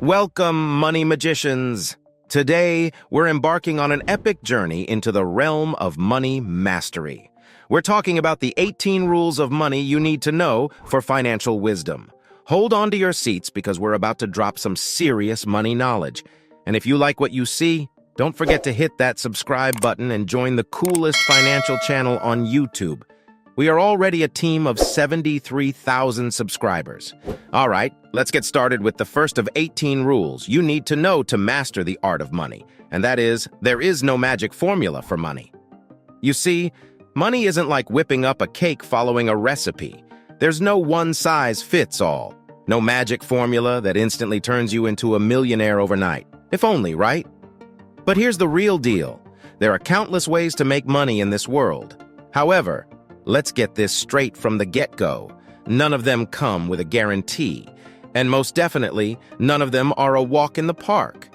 Welcome, money magicians! Today, we're embarking on an epic journey into the realm of money mastery. We're talking about the 18 rules of money you need to know for financial wisdom. Hold on to your seats because we're about to drop some serious money knowledge. And if you like what you see, don't forget to hit that subscribe button and join the coolest financial channel on YouTube. We are already a team of 73,000 subscribers. All right, let's get started with the first of 18 rules you need to know to master the art of money. And that is, there is no magic formula for money. You see, money isn't like whipping up a cake following a recipe. There's no one-size-fits-all. No magic formula that instantly turns you into a millionaire overnight. If only, right? But here's the real deal. There are countless ways to make money in this world. However, let's get this straight from the get-go. None of them come with a guarantee. And most definitely, none of them are a walk in the park.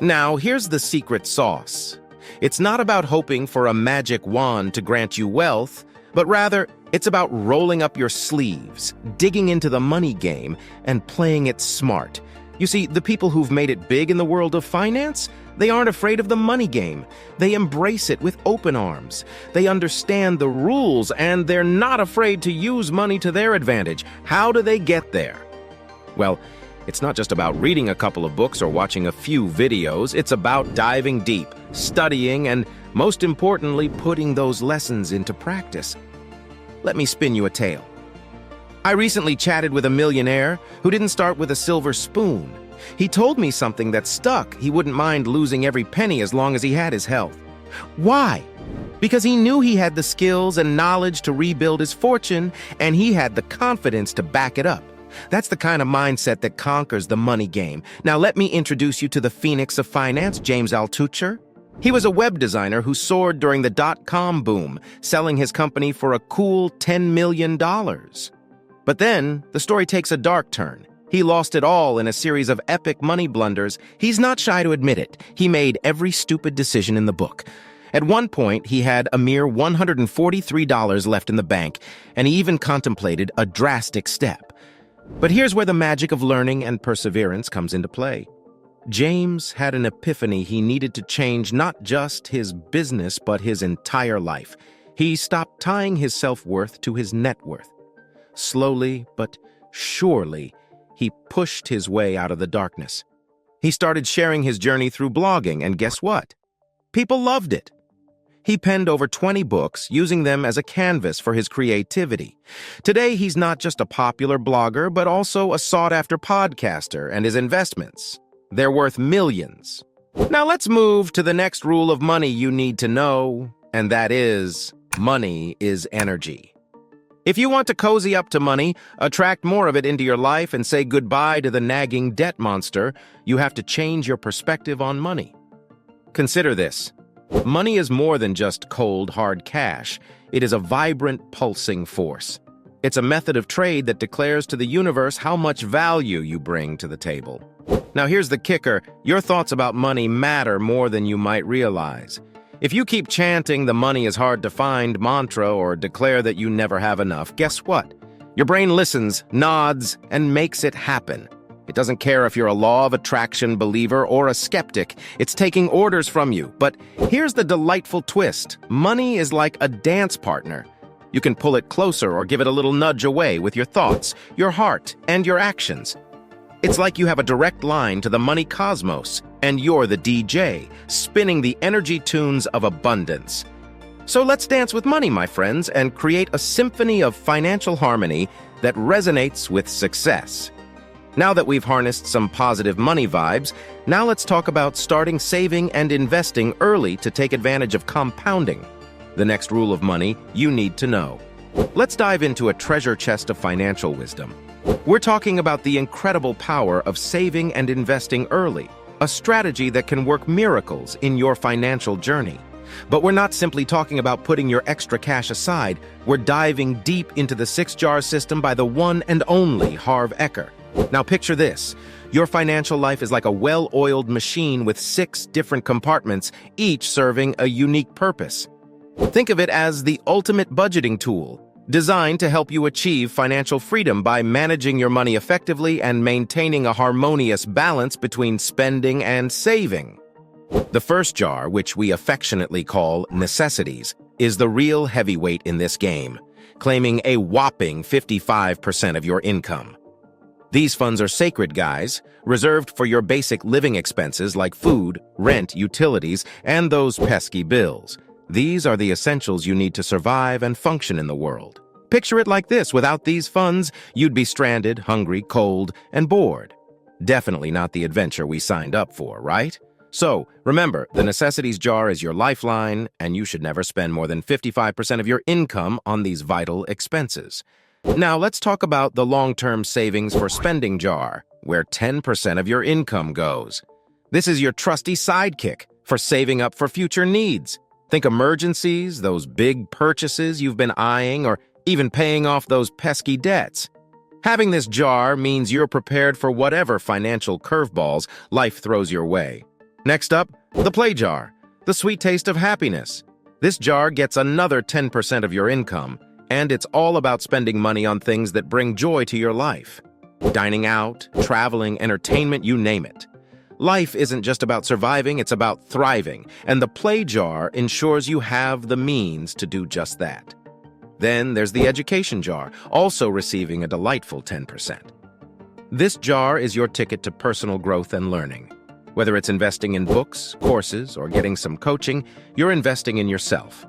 Now, here's the secret sauce. It's not about hoping for a magic wand to grant you wealth, but rather, it's about rolling up your sleeves, digging into the money game, and playing it smart. You see, the people who've made it big in the world of finance, they aren't afraid of the money game. They embrace it with open arms. They understand the rules, and they're not afraid to use money to their advantage. How do they get there? Well, it's not just about reading a couple of books or watching a few videos. It's about diving deep, studying, and most importantly, putting those lessons into practice. Let me spin you a tale. I recently chatted with a millionaire who didn't start with a silver spoon. He told me something that stuck. He wouldn't mind losing every penny as long as he had his health. Why? Because he knew he had the skills and knowledge to rebuild his fortune, and he had the confidence to back it up. That's the kind of mindset that conquers the money game. Now let me introduce you to the phoenix of finance, James Altucher. He was a web designer who soared during the dot-com boom, selling his company for a cool $10 million. But then, the story takes a dark turn. He lost it all in a series of epic money blunders. He's not shy to admit it. He made every stupid decision in the book. At one point, he had a mere $143 left in the bank, and he even contemplated a drastic step. But here's where the magic of learning and perseverance comes into play. James had an epiphany. He needed to change not just his business, but his entire life. He stopped tying his self-worth to his net worth. Slowly but surely, he pushed his way out of the darkness. He started sharing his journey through blogging, and guess what? People loved it. He penned over 20 books, using them as a canvas for his creativity. Today, he's not just a popular blogger, but also a sought-after podcaster, and his investments, they're worth millions. Now let's move to the next rule of money you need to know, and that is, money is energy. If you want to cozy up to money, attract more of it into your life, and say goodbye to the nagging debt monster, you have to change your perspective on money. Consider this. Money is more than just cold, hard cash. It is a vibrant, pulsing force. It's a method of trade that declares to the universe how much value you bring to the table. Now here's the kicker. Your thoughts about money matter more than you might realize. If you keep chanting the money is hard to find mantra or declare that you never have enough, guess what? Your brain listens, nods, and makes it happen. It doesn't care if you're a law of attraction believer or a skeptic. It's taking orders from you. But here's the delightful twist. Money is like a dance partner. You can pull it closer or give it a little nudge away with your thoughts, your heart, and your actions. It's like you have a direct line to the money cosmos, and you're the DJ, spinning the energy tunes of abundance. So let's dance with money, my friends, and create a symphony of financial harmony that resonates with success. Now that we've harnessed some positive money vibes, now let's talk about starting saving and investing early to take advantage of compounding. The next rule of money you need to know. Let's dive into a treasure chest of financial wisdom. We're talking about the incredible power of saving and investing early, a strategy that can work miracles in your financial journey. But we're not simply talking about putting your extra cash aside. We're diving deep into the 6-jar system by the one and only Harv Eker. Now picture this. Your financial life is like a well-oiled machine with 6 different compartments, each serving a unique purpose. Think of it as the ultimate budgeting tool, designed to help you achieve financial freedom by managing your money effectively and maintaining a harmonious balance between spending and saving. The first jar, which we affectionately call necessities, is the real heavyweight in this game, claiming a whopping 55% of your income. These funds are sacred, guys, reserved for your basic living expenses like food, rent, utilities, and those pesky bills. These are the essentials you need to survive and function in the world. Picture it like this: without these funds, you'd be stranded, hungry, cold, and bored. Definitely not the adventure we signed up for, right? So, remember, the necessities jar is your lifeline, and you should never spend more than 55% of your income on these vital expenses. Now, let's talk about the long-term savings for spending jar, where 10% of your income goes. This is your trusty sidekick for saving up for future needs. Think emergencies, those big purchases you've been eyeing, or even paying off those pesky debts. Having this jar means you're prepared for whatever financial curveballs life throws your way. Next up, the play jar, the sweet taste of happiness. This jar gets another 10% of your income, and it's all about spending money on things that bring joy to your life. Dining out, traveling, entertainment, you name it. Life isn't just about surviving, it's about thriving, and the play jar ensures you have the means to do just that. Then there's the education jar, also receiving a delightful 10%. This jar is your ticket to personal growth and learning. Whether it's investing in books, courses, or getting some coaching, you're investing in yourself.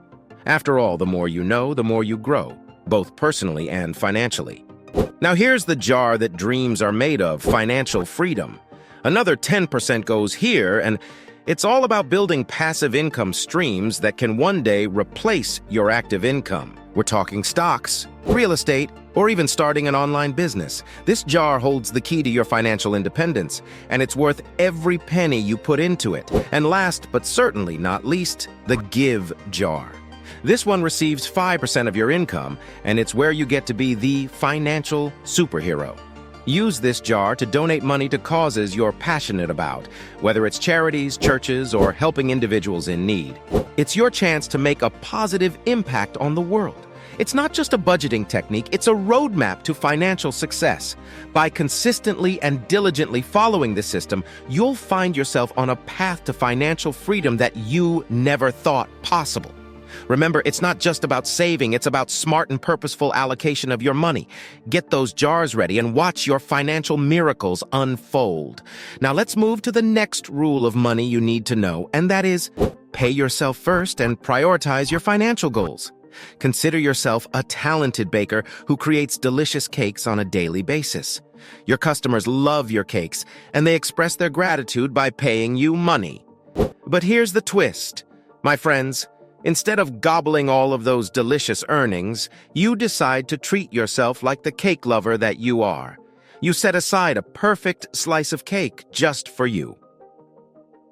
After all, the more you know, the more you grow, both personally and financially. Now here's the jar that dreams are made of: financial freedom. Another 10% goes here, and it's all about building passive income streams that can one day replace your active income. We're talking stocks, real estate, or even starting an online business. This jar holds the key to your financial independence, and it's worth every penny you put into it. And last but certainly not least, the give jar. This one receives 5% of your income, and it's where you get to be the financial superhero. Use this jar to donate money to causes you're passionate about, whether it's charities, churches, or helping individuals in need. It's your chance to make a positive impact on the world. It's not just a budgeting technique, it's a roadmap to financial success. By consistently and diligently following this system, you'll find yourself on a path to financial freedom that you never thought possible. Remember, it's not just about saving, it's about smart and purposeful allocation of your money. Get those jars ready and watch your financial miracles unfold. Now let's move to the next rule of money you need to know, and that is pay yourself first and prioritize your financial goals. Consider yourself a talented baker who creates delicious cakes on a daily basis. Your customers love your cakes, and they express their gratitude by paying you money. But here's the twist, my friends. Instead of gobbling all of those delicious earnings, you decide to treat yourself like the cake lover that you are. You set aside a perfect slice of cake just for you.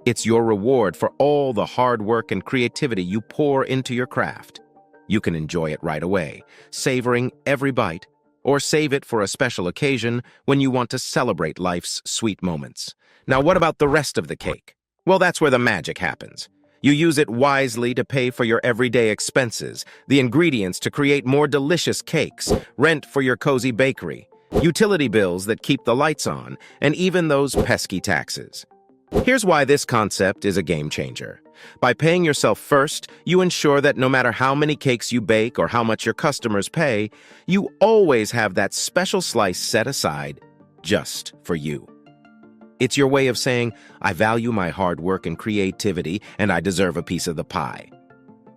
It's your reward for all the hard work and creativity you pour into your craft. You can enjoy it right away, savoring every bite, or save it for a special occasion when you want to celebrate life's sweet moments. Now, what about the rest of the cake? Well, that's where the magic happens. You use it wisely to pay for your everyday expenses, the ingredients to create more delicious cakes, rent for your cozy bakery, utility bills that keep the lights on, and even those pesky taxes. Here's why this concept is a game changer. By paying yourself first, you ensure that no matter how many cakes you bake or how much your customers pay, you always have that special slice set aside just for you. It's your way of saying, I value my hard work and creativity, and I deserve a piece of the pie.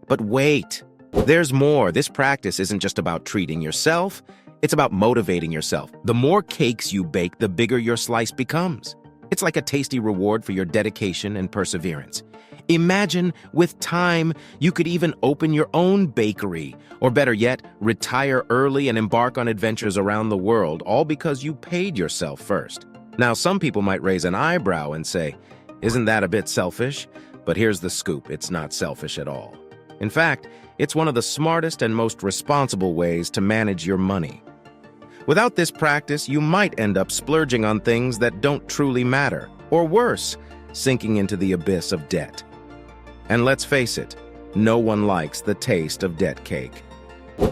But wait, there's more. This practice isn't just about treating yourself, it's about motivating yourself. The more cakes you bake, the bigger your slice becomes. It's like a tasty reward for your dedication and perseverance. Imagine, with time, you could even open your own bakery, or better yet, retire early and embark on adventures around the world, all because you paid yourself first. Now, some people might raise an eyebrow and say, isn't that a bit selfish? But here's the scoop, it's not selfish at all. In fact, it's one of the smartest and most responsible ways to manage your money. Without this practice, you might end up splurging on things that don't truly matter, or worse, sinking into the abyss of debt. And let's face it, no one likes the taste of debt cake.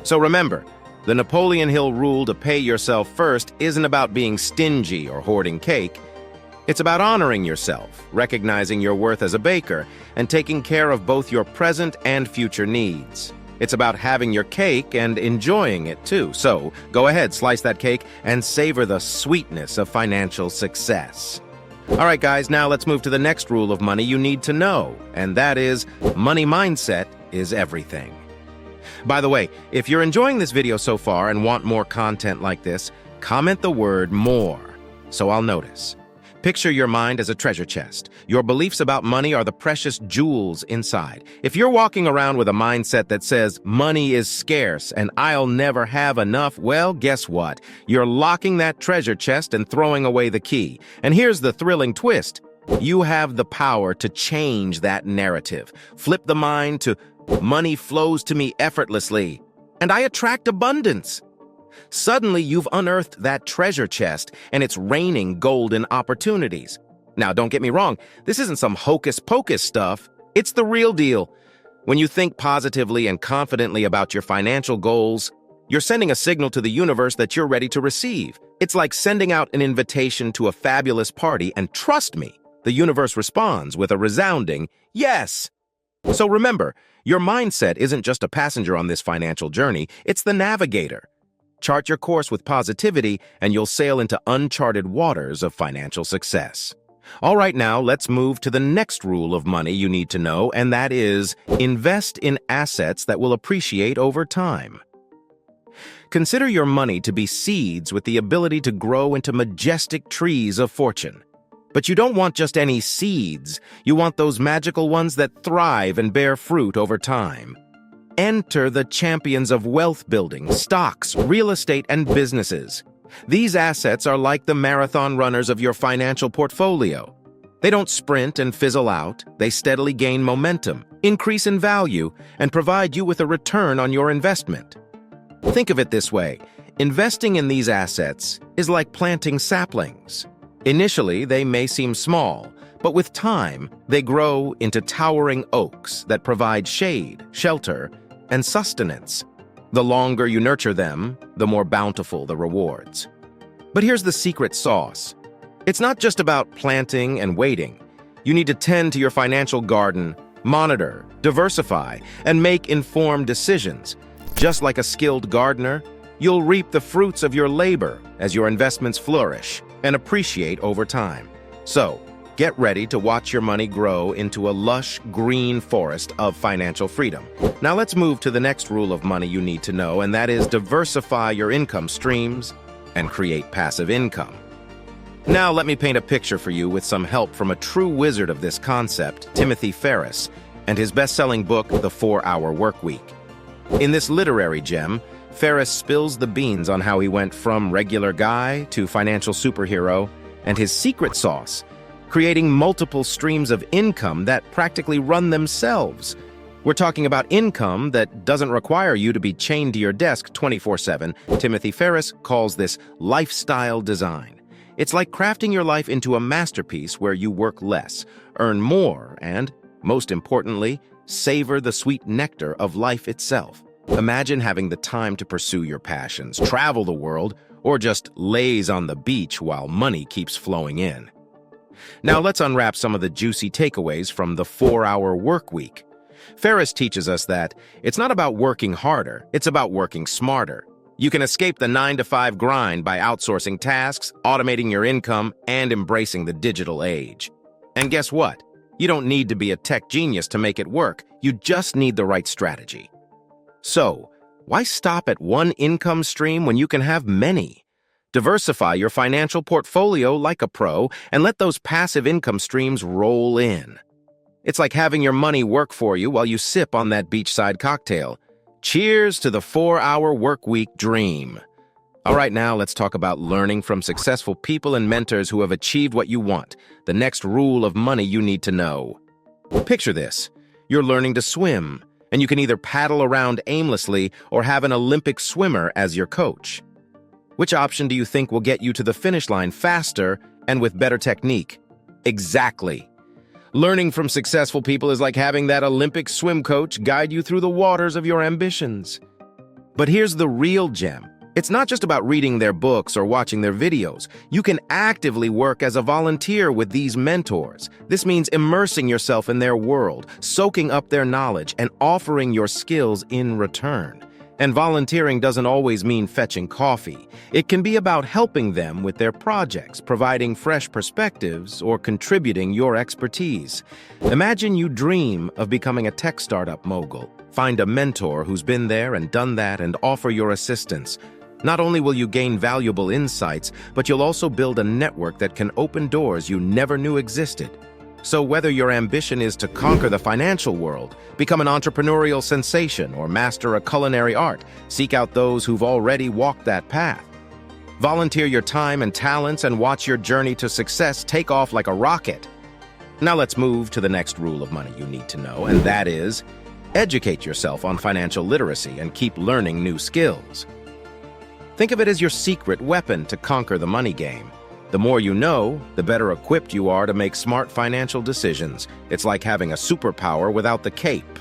So remember, The Napoleon Hill rule to pay yourself first isn't about being stingy or hoarding cake. It's about honoring yourself, recognizing your worth as a baker, and taking care of both your present and future needs. It's about having your cake and enjoying it too. So go ahead, slice that cake, and savor the sweetness of financial success. All right, guys, now let's move to the next rule of money you need to know, and that is money mindset is everything. By the way, if you're enjoying this video so far and want more content like this, comment the word more so I'll notice. Picture your mind as a treasure chest. Your beliefs about money are the precious jewels inside. If you're walking around with a mindset that says money is scarce and I'll never have enough, well, guess what? You're locking that treasure chest and throwing away the key. And here's the thrilling twist. You have the power to change that narrative. Flip the mind to money flows to me effortlessly, and I attract abundance. Suddenly, you've unearthed that treasure chest, and it's raining golden opportunities. Now, don't get me wrong, this isn't some hocus-pocus stuff. It's the real deal. When you think positively and confidently about your financial goals, you're sending a signal to the universe that you're ready to receive. It's like sending out an invitation to a fabulous party, and trust me, the universe responds with a resounding yes. So remember, your mindset isn't just a passenger on this financial journey, it's the navigator. Chart your course with positivity, and you'll sail into uncharted waters of financial success. All right, now let's move to the next rule of money you need to know, and that is invest in assets that will appreciate over time. Consider your money to be seeds with the ability to grow into majestic trees of fortune. But you don't want just any seeds. You want those magical ones that thrive and bear fruit over time. Enter the champions of wealth building, stocks, real estate, and businesses. These assets are like the marathon runners of your financial portfolio. They don't sprint and fizzle out. They steadily gain momentum, increase in value, and provide you with a return on your investment. Think of it this way. Investing in these assets is like planting saplings. Initially, they may seem small, but with time, they grow into towering oaks that provide shade, shelter, and sustenance. The longer you nurture them, the more bountiful the rewards. But here's the secret sauce. It's not just about planting and waiting. You need to tend to your financial garden, monitor, diversify, and make informed decisions. Just like a skilled gardener, you'll reap the fruits of your labor as your investments flourish and appreciate over time. So, get ready to watch your money grow into a lush green forest of financial freedom. Now let's move to the next rule of money you need to know, and that is diversify your income streams and create passive income. Now let me paint a picture for you with some help from a true wizard of this concept, Timothy Ferriss, and his best-selling book, The 4-Hour Workweek. In this literary gem, Ferriss spills the beans on how he went from regular guy to financial superhero and his secret sauce, creating multiple streams of income that practically run themselves. We're talking about income that doesn't require you to be chained to your desk 24/7. Timothy Ferriss calls this lifestyle design. It's like crafting your life into a masterpiece where you work less, earn more, and, most importantly, savor the sweet nectar of life itself. Imagine having the time to pursue your passions, travel the world, or just laze on the beach while money keeps flowing in. Now let's unwrap some of the juicy takeaways from the 4-Hour Workweek. Ferriss teaches us that it's not about working harder, it's about working smarter. You can escape the 9-to-5 grind by outsourcing tasks, automating your income, and embracing the digital age. And guess what? You don't need to be a tech genius to make it work. You just need the right strategy. So, why stop at one income stream when you can have many? Diversify your financial portfolio like a pro and let those passive income streams roll in. It's like having your money work for you while you sip on that beachside cocktail. Cheers to the 4-Hour Workweek dream. All right, now let's talk about learning from successful people and mentors who have achieved what you want, the next rule of money you need to know. Picture this. You're learning to swim, and you can either paddle around aimlessly or have an Olympic swimmer as your coach. Which option do you think will get you to the finish line faster and with better technique? Exactly. Learning from successful people is like having that Olympic swim coach guide you through the waters of your ambitions. But here's the real gem. It's not just about reading their books or watching their videos. You can actively work as a volunteer with these mentors. This means immersing yourself in their world, soaking up their knowledge, and offering your skills in return. And volunteering doesn't always mean fetching coffee. It can be about helping them with their projects, providing fresh perspectives, or contributing your expertise. Imagine you dream of becoming a tech startup mogul. Find a mentor who's been there and done that and offer your assistance. Not only will you gain valuable insights, but you'll also build a network that can open doors you never knew existed. So whether your ambition is to conquer the financial world, become an entrepreneurial sensation, or master a culinary art, seek out those who've already walked that path. Volunteer your time and talents and watch your journey to success take off like a rocket. Now let's move to the next rule of money you need to know, and that is, educate yourself on financial literacy and keep learning new skills. Think of it as your secret weapon to conquer the money game. The more you know, the better equipped you are to make smart financial decisions. It's like having a superpower without the cape.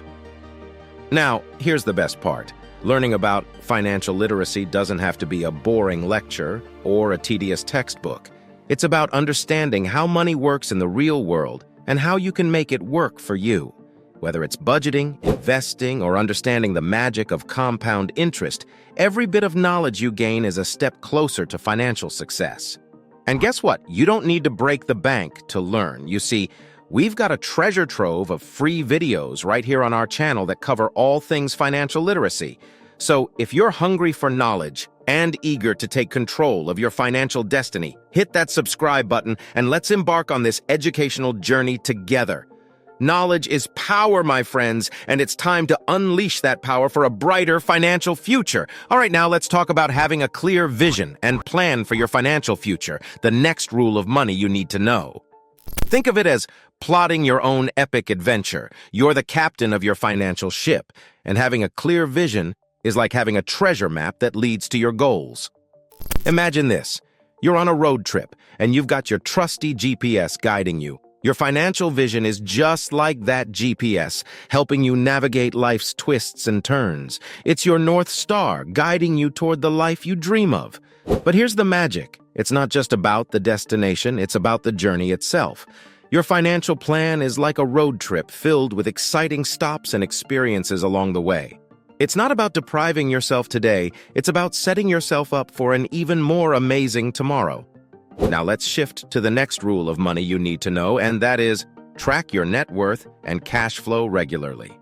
Now, here's the best part. Learning about financial literacy doesn't have to be a boring lecture or a tedious textbook. It's about understanding how money works in the real world and how you can make it work for you. Whether it's budgeting, investing, or understanding the magic of compound interest, every bit of knowledge you gain is a step closer to financial success. And guess what? You don't need to break the bank to learn. You see, we've got a treasure trove of free videos right here on our channel that cover all things financial literacy. So if you're hungry for knowledge and eager to take control of your financial destiny, hit that subscribe button and let's embark on this educational journey together. Knowledge is power, my friends, and it's time to unleash that power for a brighter financial future. All right, now let's talk about having a clear vision and plan for your financial future, the next rule of money you need to know. Think of it as plotting your own epic adventure. You're the captain of your financial ship, and having a clear vision is like having a treasure map that leads to your goals. Imagine this. You're on a road trip, and you've got your trusty GPS guiding you. Your financial vision is just like that GPS, helping you navigate life's twists and turns. It's your North Star, guiding you toward the life you dream of. But here's the magic. It's not just about the destination, it's about the journey itself. Your financial plan is like a road trip filled with exciting stops and experiences along the way. It's not about depriving yourself today, it's about setting yourself up for an even more amazing tomorrow. Now let's shift to the next rule of money you need to know, and that is, track your net worth and cash flow regularly.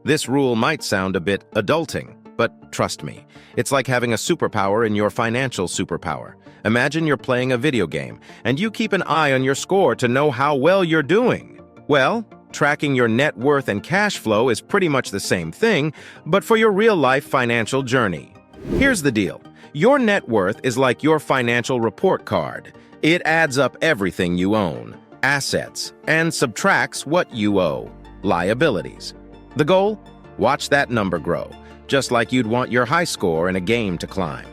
This rule might sound a bit adulting, but trust me, it's like having a superpower in your financial superpower. Imagine you're playing a video game, and you keep an eye on your score to know how well you're doing. Well, tracking your net worth and cash flow is pretty much the same thing, but for your real-life financial journey. Here's the deal. Your net worth is like your financial report card. It adds up everything you own, assets, and subtracts what you owe, liabilities. The goal? Watch that number grow, just like you'd want your high score in a game to climb.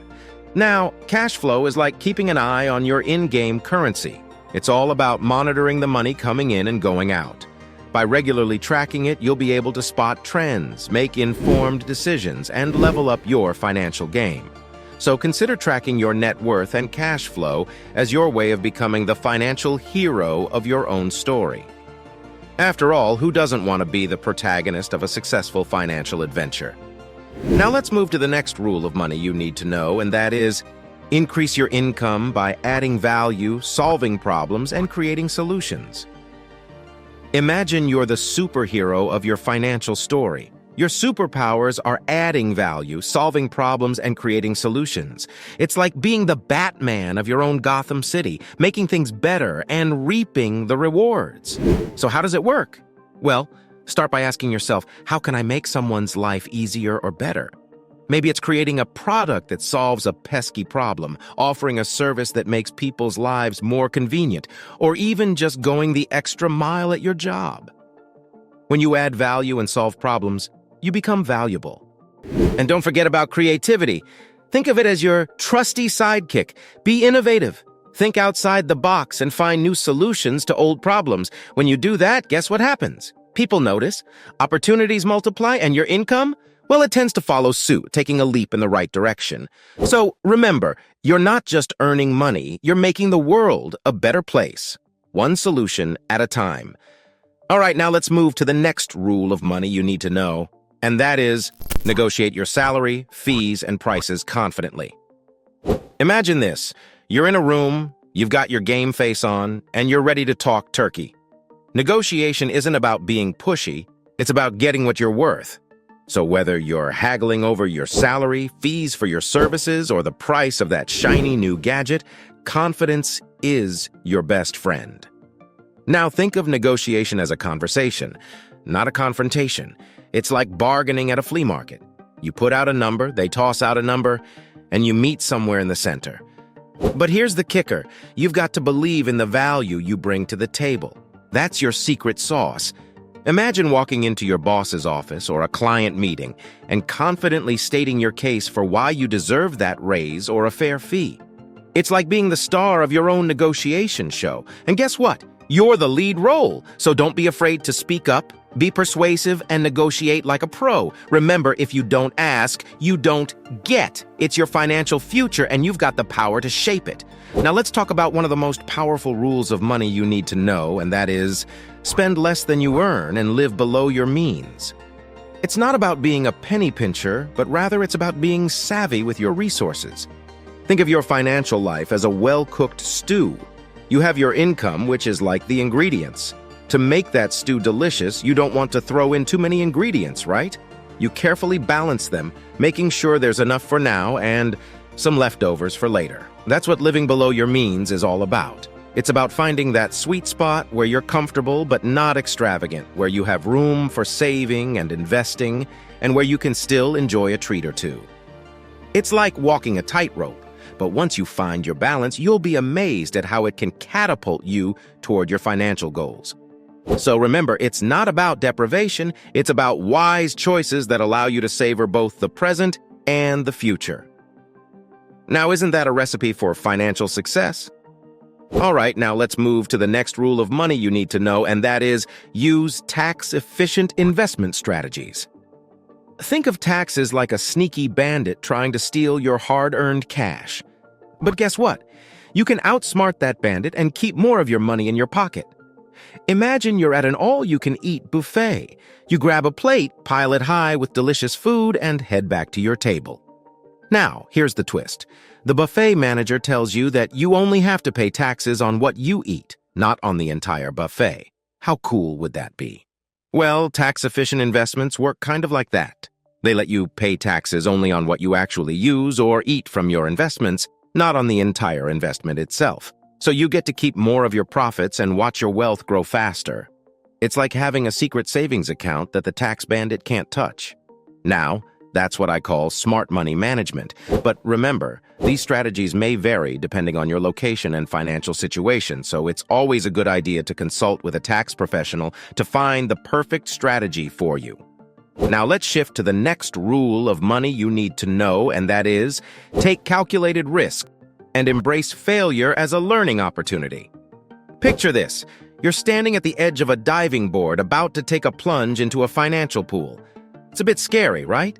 Now, cash flow is like keeping an eye on your in-game currency. It's all about monitoring the money coming in and going out. By regularly tracking it, you'll be able to spot trends, make informed decisions, and level up your financial game. So consider tracking your net worth and cash flow as your way of becoming the financial hero of your own story. After all, who doesn't want to be the protagonist of a successful financial adventure? Now let's move to the next rule of money you need to know, and that is, increase your income by adding value, solving problems, and creating solutions. Imagine you're the superhero of your financial story. Your superpowers are adding value, solving problems, and creating solutions. It's like being the Batman of your own Gotham City, making things better and reaping the rewards. So how does it work? Well, start by asking yourself, how can I make someone's life easier or better? Maybe it's creating a product that solves a pesky problem, offering a service that makes people's lives more convenient, or even just going the extra mile at your job. When you add value and solve problems, you become valuable. And don't forget about creativity. Think of it as your trusty sidekick. Be innovative. Think outside the box and find new solutions to old problems. When you do that, guess what happens? People notice, opportunities multiply, and your income? Well, it tends to follow suit, taking a leap in the right direction. So remember, you're not just earning money, you're making the world a better place, one solution at a time. All right, now let's move to the next rule of money you need to know, and that is negotiate your salary, fees, and prices confidently. Imagine this. You're in a room, you've got your game face on, and you're ready to talk turkey. Negotiation isn't about being pushy, it's about getting what you're worth. So whether you're haggling over your salary, fees for your services, or the price of that shiny new gadget, confidence is your best friend. Now think of negotiation as a conversation, not a confrontation. It's like bargaining at a flea market. You put out a number, they toss out a number, and you meet somewhere in the center. But here's the kicker. You've got to believe in the value you bring to the table. That's your secret sauce. Imagine walking into your boss's office or a client meeting and confidently stating your case for why you deserve that raise or a fair fee. It's like being the star of your own negotiation show. And guess what? You're the lead role, so don't be afraid to speak up, be persuasive, and negotiate like a pro. Remember, if you don't ask, you don't get. It's your financial future, and you've got the power to shape it. Now let's talk about one of the most powerful rules of money you need to know, and that is, spend less than you earn and live below your means. It's not about being a penny pincher, but rather it's about being savvy with your resources. Think of your financial life as a well-cooked stew. You have your income, which is like the ingredients. To make that stew delicious, you don't want to throw in too many ingredients, right? You carefully balance them, making sure there's enough for now and some leftovers for later. That's what living below your means is all about. It's about finding that sweet spot where you're comfortable but not extravagant, where you have room for saving and investing, and where you can still enjoy a treat or two. It's like walking a tightrope, but once you find your balance, you'll be amazed at how it can catapult you toward your financial goals. So remember, it's not about deprivation, it's about wise choices that allow you to savor both the present and the future. Now, isn't that a recipe for financial success? All right, now let's move to the next rule of money you need to know, and that is use tax-efficient investment strategies. Think of taxes like a sneaky bandit trying to steal your hard-earned cash. But guess what? You can outsmart that bandit and keep more of your money in your pocket. Imagine you're at an all-you-can-eat buffet. You grab a plate, pile it high with delicious food, and head back to your table. Now, here's the twist. The buffet manager tells you that you only have to pay taxes on what you eat, not on the entire buffet. How cool would that be? Well, tax-efficient investments work kind of like that. They let you pay taxes only on what you actually use or eat from your investments, not on the entire investment itself. So you get to keep more of your profits and watch your wealth grow faster. It's like having a secret savings account that the tax bandit can't touch. Now, that's what I call smart money management. But remember, these strategies may vary depending on your location and financial situation, so it's always a good idea to consult with a tax professional to find the perfect strategy for you. Now let's shift to the next rule of money you need to know, and that is, take calculated risk and embrace failure as a learning opportunity. Picture this. You're standing at the edge of a diving board about to take a plunge into a financial pool. It's a bit scary, right?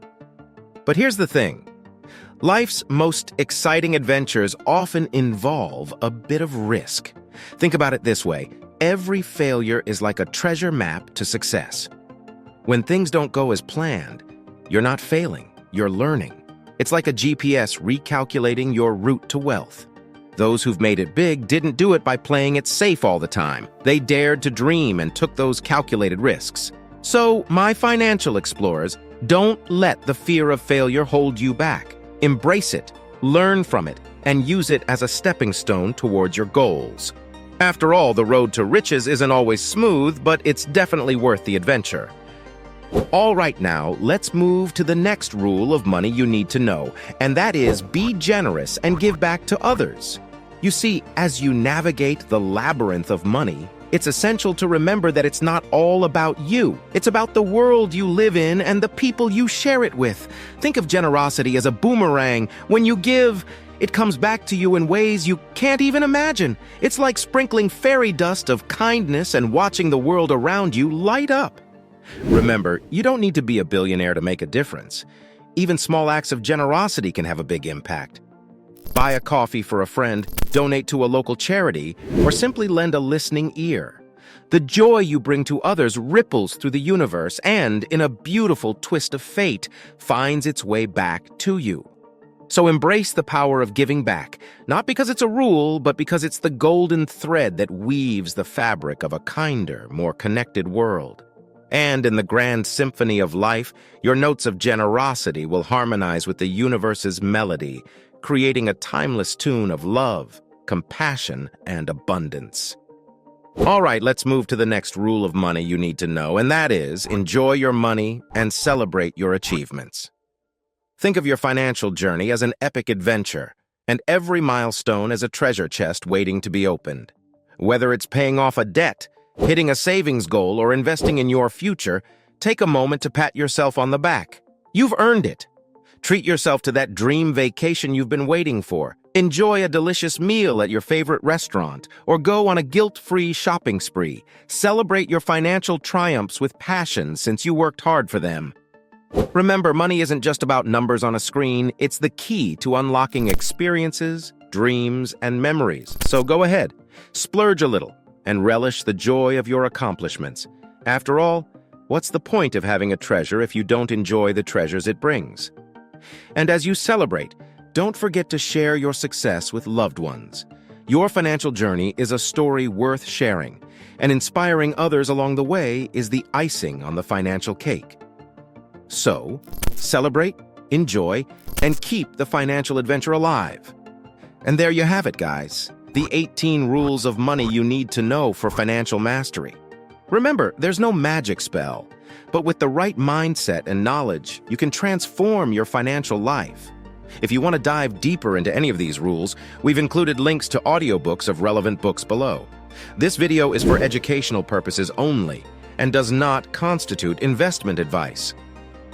But here's the thing. Life's most exciting adventures often involve a bit of risk. Think about it this way. Every failure is like a treasure map to success. When things don't go as planned, you're not failing, you're learning. It's like a GPS recalculating your route to wealth. Those who've made it big didn't do it by playing it safe all the time. They dared to dream and took those calculated risks. So, my financial explorers, don't let the fear of failure hold you back. Embrace it, learn from it, and use it as a stepping stone towards your goals. After all, the road to riches isn't always smooth, but it's definitely worth the adventure. All right, now, let's move to the next rule of money you need to know, and that is be generous and give back to others. You see, as you navigate the labyrinth of money, it's essential to remember that it's not all about you. It's about the world you live in and the people you share it with. Think of generosity as a boomerang. When you give, it comes back to you in ways you can't even imagine. It's like sprinkling fairy dust of kindness and watching the world around you light up. Remember, you don't need to be a billionaire to make a difference. Even small acts of generosity can have a big impact. Buy a coffee for a friend, donate to a local charity, or simply lend a listening ear. The joy you bring to others ripples through the universe and, in a beautiful twist of fate, finds its way back to you. So embrace the power of giving back, not because it's a rule, but because it's the golden thread that weaves the fabric of a kinder, more connected world. And in the grand symphony of life, your notes of generosity will harmonize with the universe's melody, creating a timeless tune of love, compassion, and abundance. All right, let's move to the next rule of money you need to know, and that is, enjoy your money and celebrate your achievements. Think of your financial journey as an epic adventure, and every milestone as a treasure chest waiting to be opened. Whether it's paying off a debt, hitting a savings goal, or investing in your future, take a moment to pat yourself on the back. You've earned it. Treat yourself to that dream vacation you've been waiting for. Enjoy a delicious meal at your favorite restaurant, or go on a guilt-free shopping spree. Celebrate your financial triumphs with passion since you worked hard for them. Remember, money isn't just about numbers on a screen, it's the key to unlocking experiences, dreams, and memories. So go ahead, splurge a little, and relish the joy of your accomplishments. After all, what's the point of having a treasure if you don't enjoy the treasures it brings? And as you celebrate, don't forget to share your success with loved ones. Your financial journey is a story worth sharing, and inspiring others along the way is the icing on the financial cake. So, celebrate, enjoy, and keep the financial adventure alive. And there you have it, guys. The 18 rules of money you need to know for financial mastery. Remember, there's no magic spell, but with the right mindset and knowledge, you can transform your financial life. If you want to dive deeper into any of these rules, we've included links to audiobooks of relevant books below. This video is for educational purposes only and does not constitute investment advice.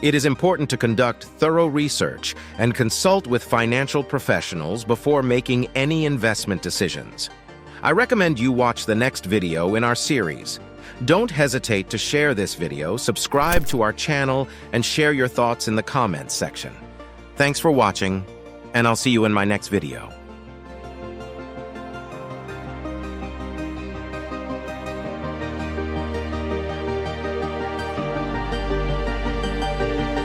It is important to conduct thorough research and consult with financial professionals before making any investment decisions. I recommend you watch the next video in our series. Don't hesitate to share this video, subscribe to our channel, and share your thoughts in the comments section. Thanks for watching, and I'll see you in my next video.